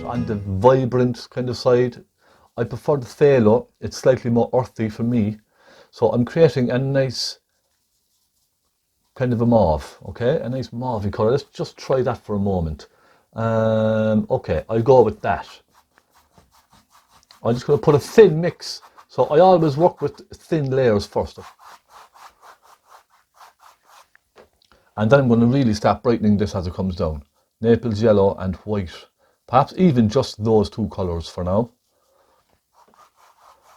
on the vibrant kind of side. I prefer the phaylo, it's slightly more earthy for me. So I'm creating a nice kind of a mauve, okay? A nice mauvey colour. Let's just try that for a moment. Okay, I'll go with that. I'm just going to put a thin mix. So I always work with thin layers first. And then I'm going to really start brightening this as it comes down. Naples yellow and white. Perhaps even just those two colours for now.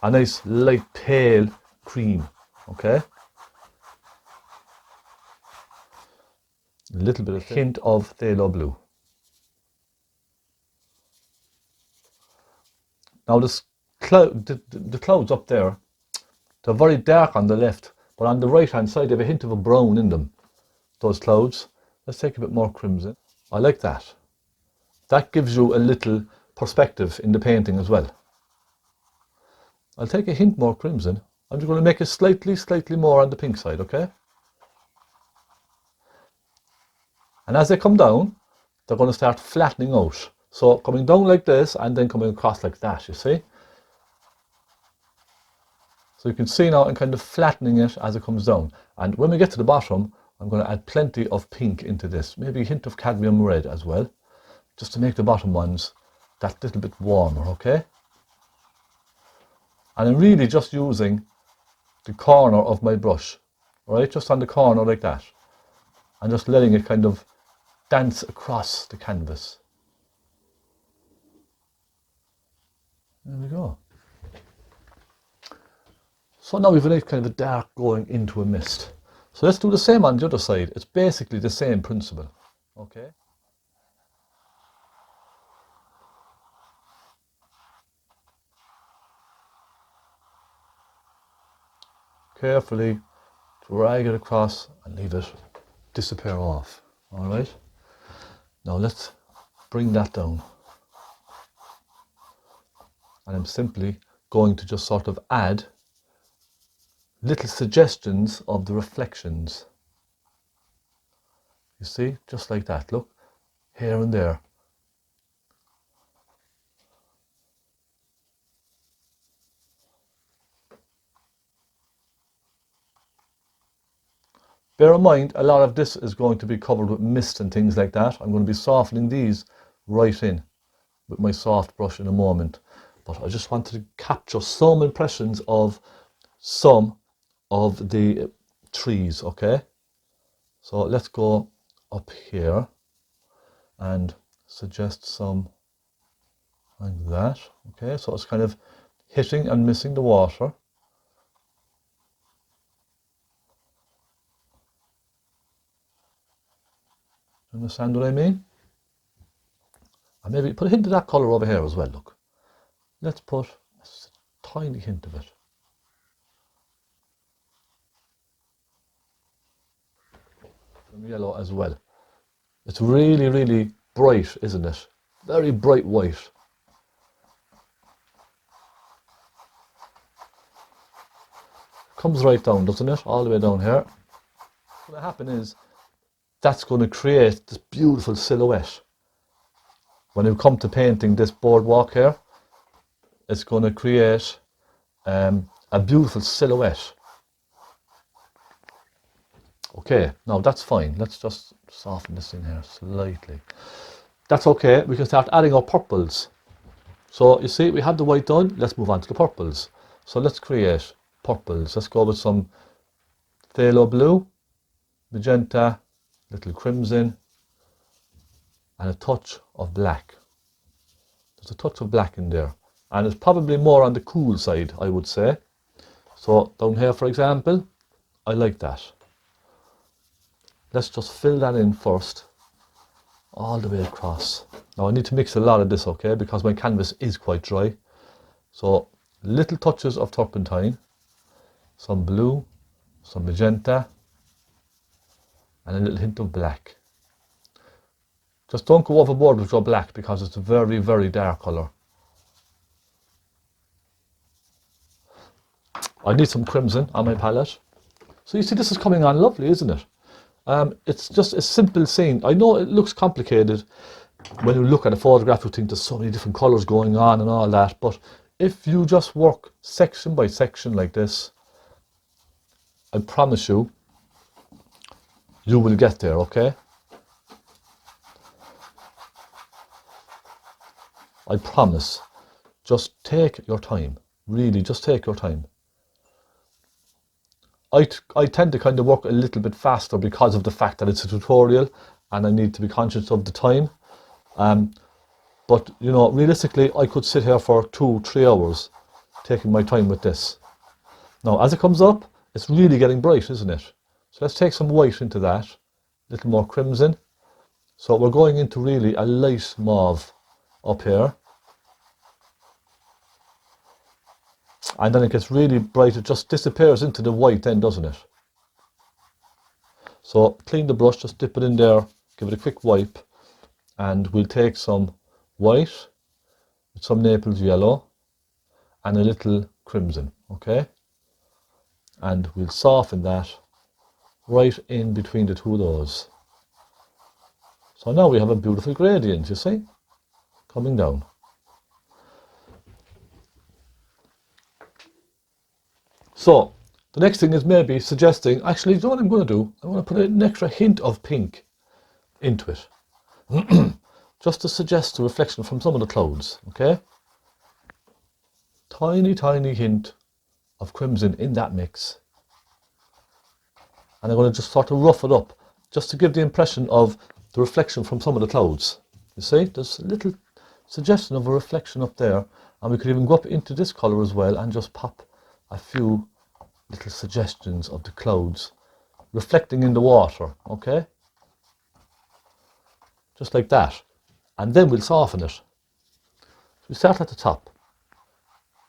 A nice light pale cream, okay? A little bit of hint of phthalo blue. Now this the clouds up there, they're very dark on the left, but on the right hand side they have a hint of a brown in them, those clouds. Let's take a bit more crimson. I like that. That gives you a little perspective in the painting as well. I'll take a hint more crimson. I'm just going to make it slightly more on the pink side, okay? And as they come down, they're going to start flattening out. So coming down like this and then coming across like that, you see? So you can see now I'm kind of flattening it as it comes down. And when we get to the bottom, I'm going to add plenty of pink into this. Maybe a hint of cadmium red as well, just to make the bottom ones that little bit warmer, okay? And I'm really just using the corner of my brush, right? Just on the corner like that. And just letting it kind of dance across the canvas. There we go. So now we've a nice kind of a dark going into a mist. So let's do the same on the other side. It's basically the same principle, okay? Carefully drag it across and leave it disappear off, all right? Now let's bring that down. And I'm simply going to just sort of add little suggestions of the reflections. You see, just like that, look, here and there. Bear in mind, a lot of this is going to be covered with mist and things like that. I'm going to be softening these right in with my soft brush in a moment. But I just wanted to capture some impressions of some of the trees, okay? So let's go up here and suggest some like that, okay? So it's kind of hitting and missing the water. Understand what I mean? And maybe put a hint of that colour over here as well, look. Let's put a tiny hint of it. Some yellow as well. It's really bright, isn't it? Very bright white. Comes right down, doesn't it? All the way down here. What's going to happen is that's going to create this beautiful silhouette. When you come to painting this boardwalk here, it's going to create a beautiful silhouette. Okay, now that's fine. Let's just soften this in here slightly. That's okay. We can start adding our purples. So you see, we have the white done. Let's move on to the purples. So let's create purples. Let's go with some phthalo blue, magenta, little crimson, and a touch of black. There's a touch of black in there. And it's probably more on the cool side, I would say. So down here, for example, I like that. Let's just fill that in first, all the way across. Now I need to mix a lot of this, okay, because my canvas is quite dry. So little touches of turpentine, some blue, some magenta, and a little hint of black. Just don't go overboard with your black because it's a very dark colour. I need some crimson on my palette. So you see, this is coming on lovely, isn't it? It's just a simple scene. I know it looks complicated, when you look at a photograph, you think there's so many different colours going on and all that. But if you just work section by section like this, I promise you, you will get there, okay? I promise. Just take your time. Really, just take your time. I tend to kind of work a little bit faster because of the fact that it's a tutorial and I need to be conscious of the time. But, you know, realistically, I could sit here for 2-3 hours taking my time with this. Now, as it comes up, it's really getting bright, isn't it? So let's take some white into that, a little more crimson. So we're going into really a light mauve up here. And then it gets really bright, it just disappears into the white then, doesn't it? So clean the brush, just dip it in there, give it a quick wipe, and we'll take some white, some Naples yellow, and a little crimson, okay? And we'll soften that right in between the two of those. So now we have a beautiful gradient, you see, coming down. So the next thing is maybe suggesting, actually, you know what I'm going to do? I'm going to put an extra hint of pink into it. Just to suggest a reflection from some of the clouds, okay? Tiny, tiny hint of crimson in that mix. And I'm going to just sort of rough it up, just to give the impression of the reflection from some of the clouds. You see, there's a little suggestion of a reflection up there, and we could even go up into this colour as well and just pop a few little suggestions of the clouds reflecting in the water, okay? Just like that. And then we'll soften it. So we start at the top.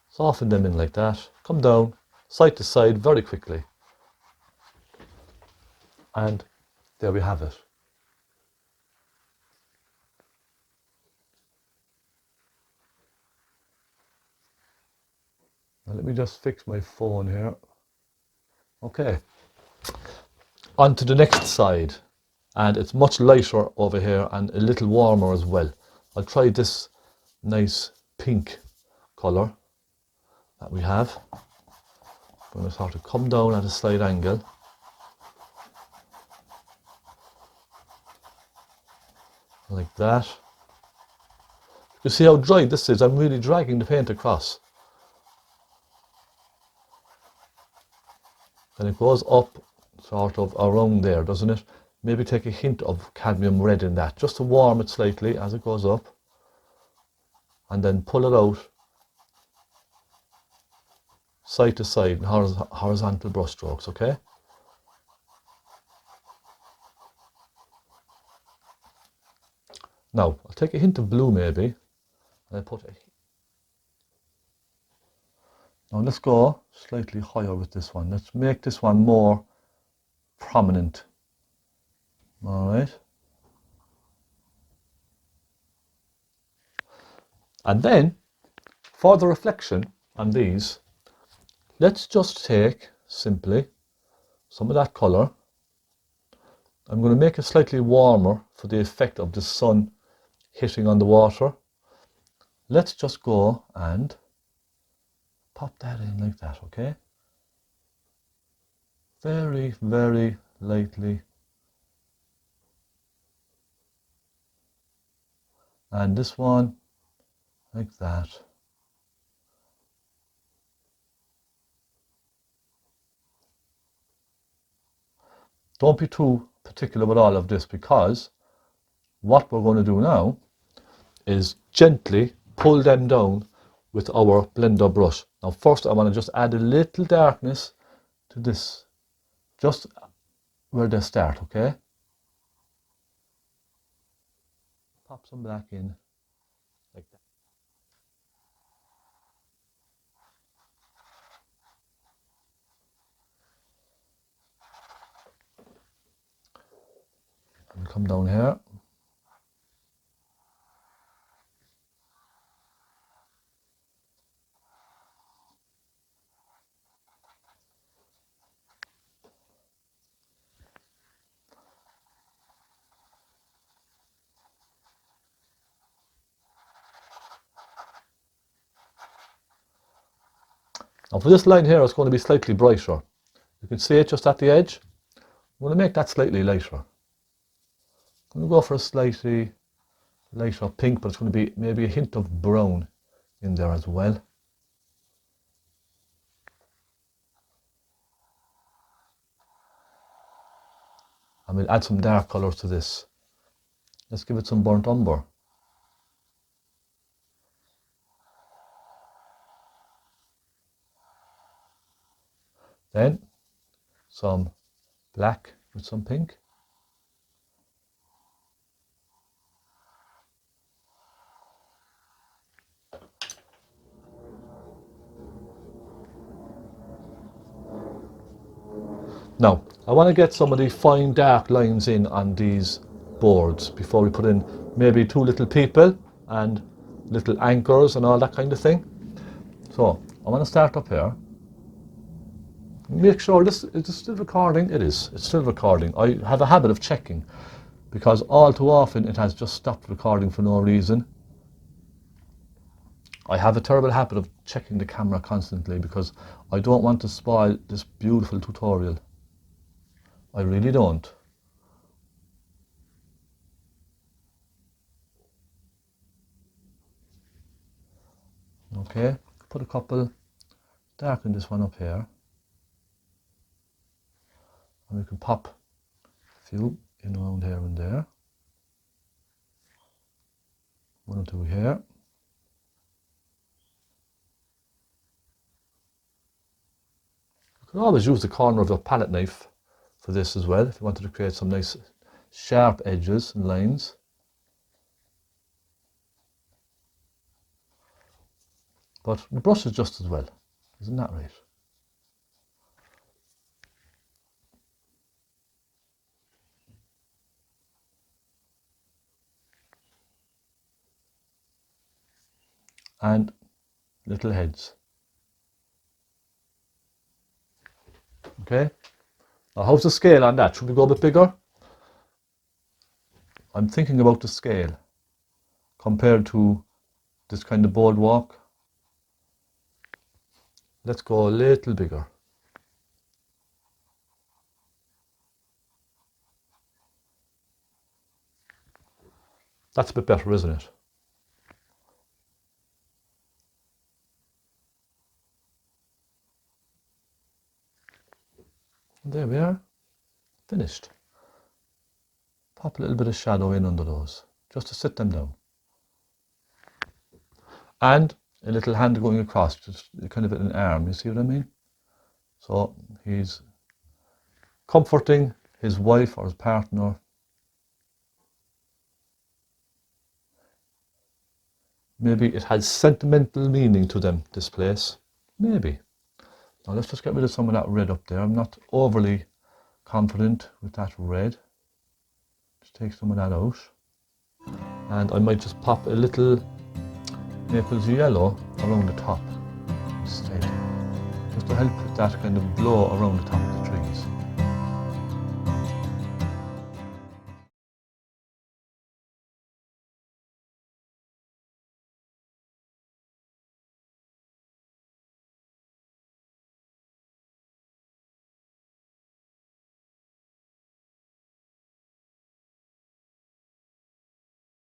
Soften them in like that. Come down, side to side very quickly. And there we have it. Now let me just fix my phone here. Okay. On to the next side. And it's much lighter over here and a little warmer as well. I'll try this nice pink colour that we have. I'm going to sort of come down at a slight angle. Like that. You see how dry this is? I'm really dragging the paint across. Then it goes up sort of around there, doesn't it? Maybe take a hint of cadmium red in that, just to warm it slightly as it goes up. And then pull it out side to side in horizontal brush strokes, okay? Now, I'll take a hint of blue maybe, and I put a... Now let's go slightly higher with this one. Let's make this one more prominent. All right. And then, for the reflection on these, let's just take, simply, some of that colour. I'm going to make it slightly warmer for the effect of the sun hitting on the water. Let's just go and pop that in like that, okay? Very, very lightly. And this one, like that. Don't be too particular with all of this, because what we're going to do now is gently pull them down with our blender brush. Now first I want to just add a little darkness to this, just where they start, okay? Pop some black in, like that. And come down here. Now for this line here, it's going to be slightly brighter. You can see it just at the edge. I'm going to make that slightly lighter. I'm going to go for a slightly lighter pink, but it's going to be maybe a hint of brown in there as well. And we'll add some dark colours to this. Let's give it some burnt umber. Then some black with some pink. Now, I want to get some of the fine dark lines in on these boards before we put in maybe two little people and little anchors and all that kind of thing. So, I want to start up here. Make sure this is still recording. It is. It's still recording. I have a habit of checking because all too often it has just stopped recording for no reason. I have a terrible habit of checking the camera constantly because I don't want to spoil this beautiful tutorial. I really don't. Okay, put a couple, darken this one up here. And we can pop a few in around here and there. One or two here. You can always use the corner of your palette knife for this as well if you wanted to create some nice sharp edges and lines. But the brush is just as well, isn't that right? And little heads. Okay, now how's the scale on that? Should we go a bit bigger? I'm thinking about the scale compared to this kind of boardwalk. Let's go a little bigger. That's a bit better, isn't it? And there we are, finished. Pop a little bit of shadow in under those, just to sit them down. And a little hand going across, just kind of an arm, you see what I mean? So he's comforting his wife or his partner. Maybe it has sentimental meaning to them, this place. Maybe. Now let's just get rid of some of that red up there. I'm not overly confident with that red. Just take some of that out. And I might just pop a little naples yellow around the top instead. Just to help with that kind of glow around the top of the trees.